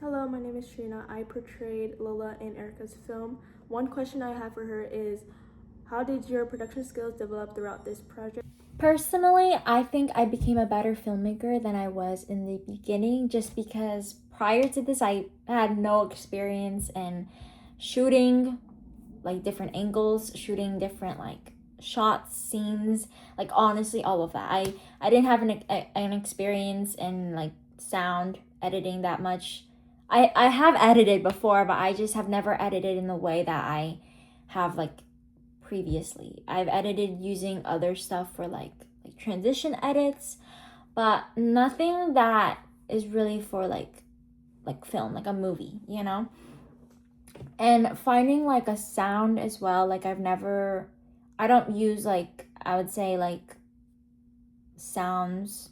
Hello, my name is Trina. I portrayed Lola in Erica's film. One question I have for her is, how did your production skills develop throughout this project? Personally, I think I became a better filmmaker than I was in the beginning just because prior to this, I had no experience in shooting like different angles, shooting different like shots, scenes, like honestly, all of that. I didn't have an experience in like sound editing that much. I have edited before, but I just have never edited in the way that I have like previously. I've edited using other stuff for like transition edits, but nothing that is really for like film, like a movie, you know? And finding like a sound as well, like I don't use like I would say like sounds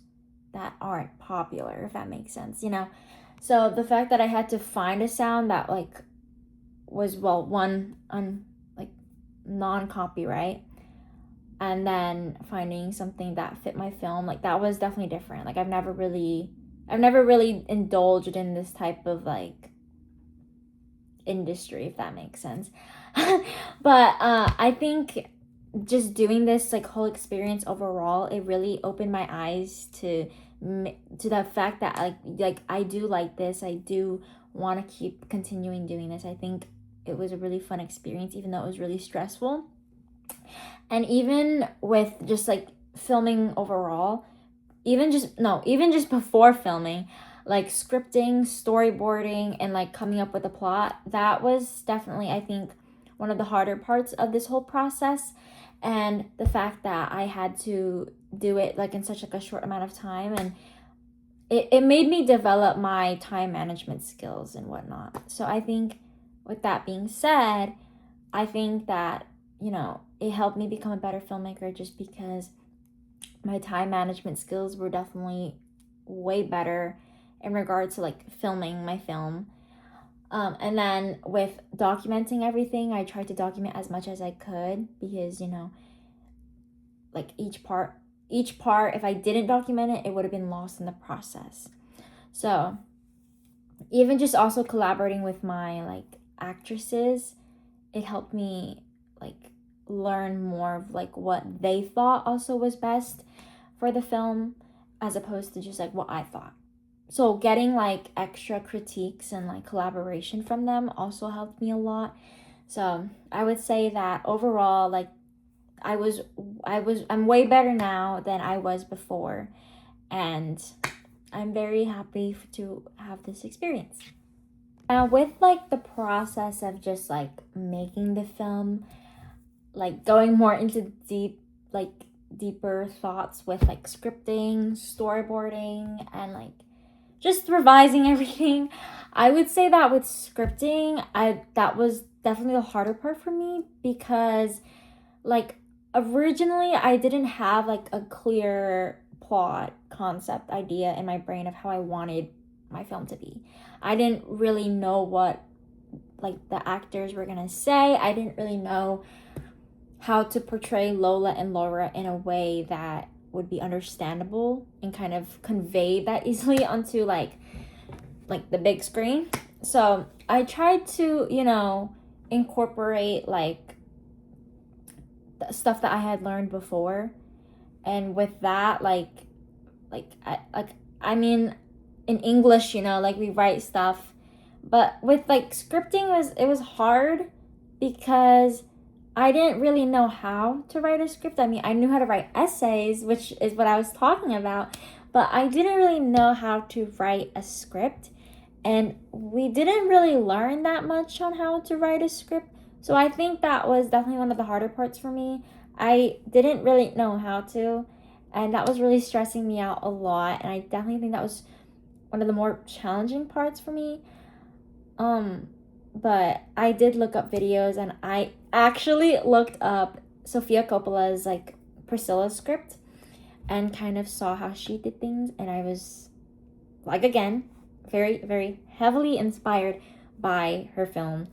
that aren't popular, if that makes sense, you know? So the fact that I had to find a sound that like was well one on like non-copyright and then finding something that fit my film, like that was definitely different. Like I've never really indulged in this type of like industry, if that makes sense. But I think just doing this like whole experience overall, it really opened my eyes to the fact that like I do like this. I do want to keep continuing doing this. I think it was a really fun experience, even though it was really stressful. And even with just like filming overall, even just before filming, like scripting, storyboarding, and like coming up with a plot, that was definitely, I think, one of the harder parts of this whole process. And the fact that I had to do it like in such like a short amount of time, and it made me develop my time management skills and whatnot. So I think with that being said, I think that, it helped me become a better filmmaker just because my time management skills were definitely way better in regards to like filming my film. And then with documenting everything, I tried to document as much as I could because, like each part, if I didn't document it, it would have been lost in the process. So even just also collaborating with my like actresses, it helped me like learn more of like what they thought also was best for the film as opposed to just like what I thought. So getting like extra critiques and like collaboration from them also helped me a lot. So I would say that overall, like I'm way better now than I was before, and I'm very happy to have this experience. Now with like the process of just like making the film, like going more into deeper thoughts with like scripting, storyboarding, and like just revising everything. I would say that with scripting, I that was definitely the harder part for me because like originally I didn't have like a clear plot concept idea in my brain of how I wanted my film to be. I didn't really know what like the actors were going to say. I didn't really know how to portray Lola and Laura in a way that would be understandable and kind of convey that easily onto like the big screen. So I tried to, incorporate like the stuff that I had learned before. And with that, I mean, in English, like we write stuff, but with like scripting it was hard because I didn't really know how to write a script. I mean, I knew how to write essays, which is what I was talking about, but I didn't really know how to write a script. And we didn't really learn that much on how to write a script. So I think that was definitely one of the harder parts for me. I didn't really know how to, and that was really stressing me out a lot. And I definitely think that was one of the more challenging parts for me. But I did look up videos, and I actually looked up Sofia Coppola's like Priscilla script and kind of saw how she did things, and I was like again very very heavily inspired by her film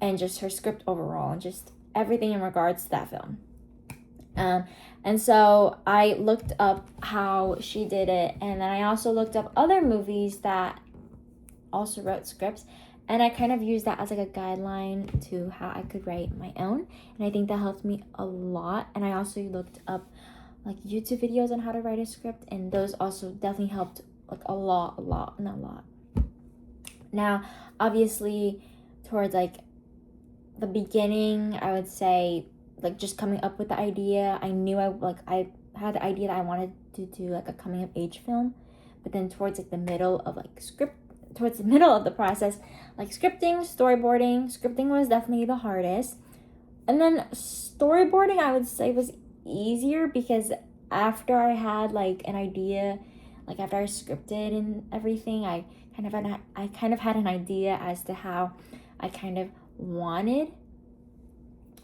and just her script overall and just everything in regards to that film. Um, and so I looked up how she did it, and then I also looked up other movies that also wrote scripts, and I kind of used that as like a guideline to how I could write my own, and I think that helped me a lot. And I also looked up like YouTube videos on how to write a script, and those also definitely helped like a lot. Now, obviously, towards like the beginning, I would say like just coming up with the idea. I knew I had the idea that I wanted to do like a coming of age film, but then towards like the middle of the process, like scripting was definitely the hardest. And then storyboarding, I would say, was easier because after I had like an idea, like after I scripted and everything, I kind of had an idea as to how I kind of wanted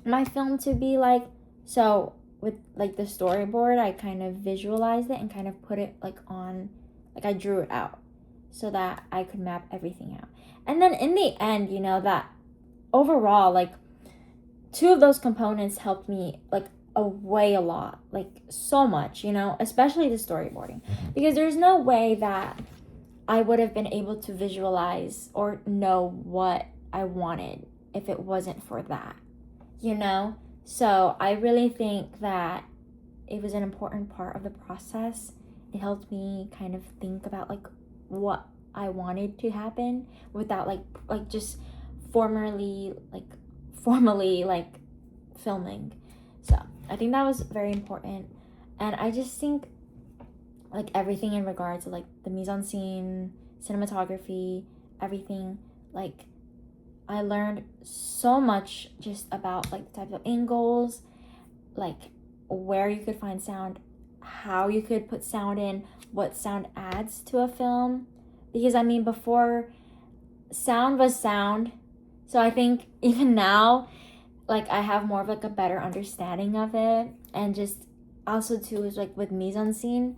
my film to be like. So with like the storyboard, I kind of visualized it and kind of put it like on, like I drew it out so that I could map everything out. And then in the end, that overall, like 2 of those components helped me like a lot, like so much, especially the storyboarding, because there's no way that I would have been able to visualize or know what I wanted if it wasn't for that, So I really think that it was an important part of the process. It helped me kind of think about like what I wanted to happen without like just formally filming. So I think that was very important. And I just think like everything in regards to like the mise-en-scene, cinematography, everything, like I learned so much just about like the types of angles, like where you could find sound, how you could put sound in, what sound adds to a film. Because I mean, before, sound was sound. So I think even now, like I have more of like a better understanding of it. And just also too is like with mise-en-scene,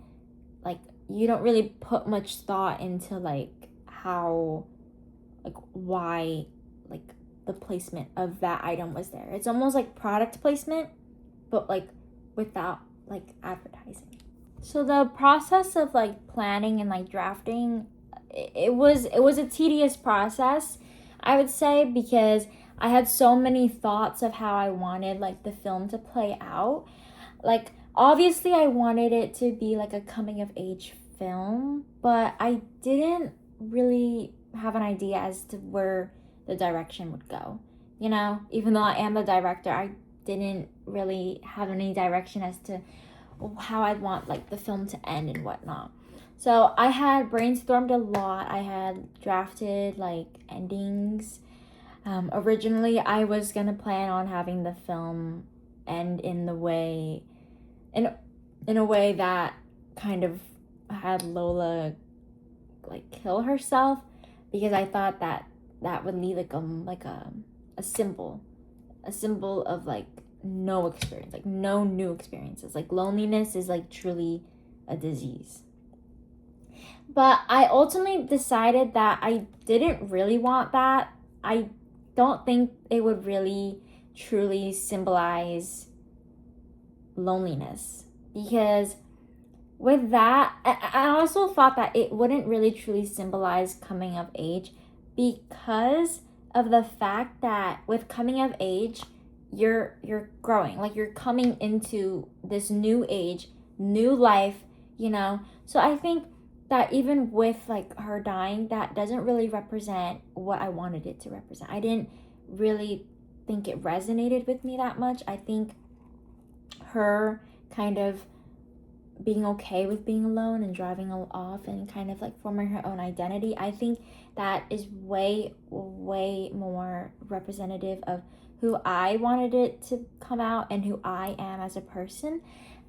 like you don't really put much thought into like how, like why, like the placement of that item was there. It's almost like product placement, but like without like advertising. So the process of like planning and like drafting, it was a tedious process, I would say, because I had so many thoughts of how I wanted like the film to play out. Like obviously I wanted it to be like a coming of age film, but I didn't really have an idea as to where the direction would go. Even though I am the director, I didn't really have any direction as to how I'd want like the film to end and whatnot. So I had brainstormed a lot. I had drafted like endings. Originally, I was gonna plan on having the film end in a way that kind of had Lola like kill herself, because I thought that would leave like a symbol of like no experience, like no new experiences. Like loneliness is like truly a disease. But I ultimately decided that I didn't really want that. I don't think it would really truly symbolize loneliness, because with that, I also thought that it wouldn't really truly symbolize coming of age, because of the fact that with coming of age, you're growing, like you're coming into this new age, new life, So I think that even with like her dying, that doesn't really represent what I wanted it to represent. I didn't really think it resonated with me that much. I think her kind of being okay with being alone and driving off and kind of like forming her own identity, I think that is way more representative of who I wanted it to come out and who I am as a person.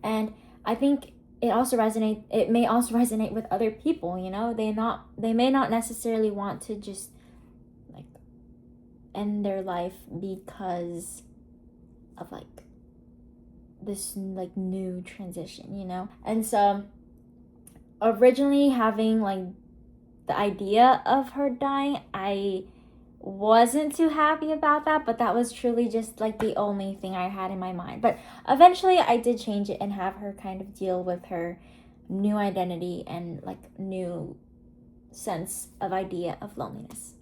And I think it may also resonate with other people. They may not necessarily want to just like end their life because of like this like new transition. And so originally having like the idea of her dying, I wasn't too happy about that, but that was truly just like the only thing I had in my mind. But eventually I did change it and have her kind of deal with her new identity and like new sense of idea of loneliness.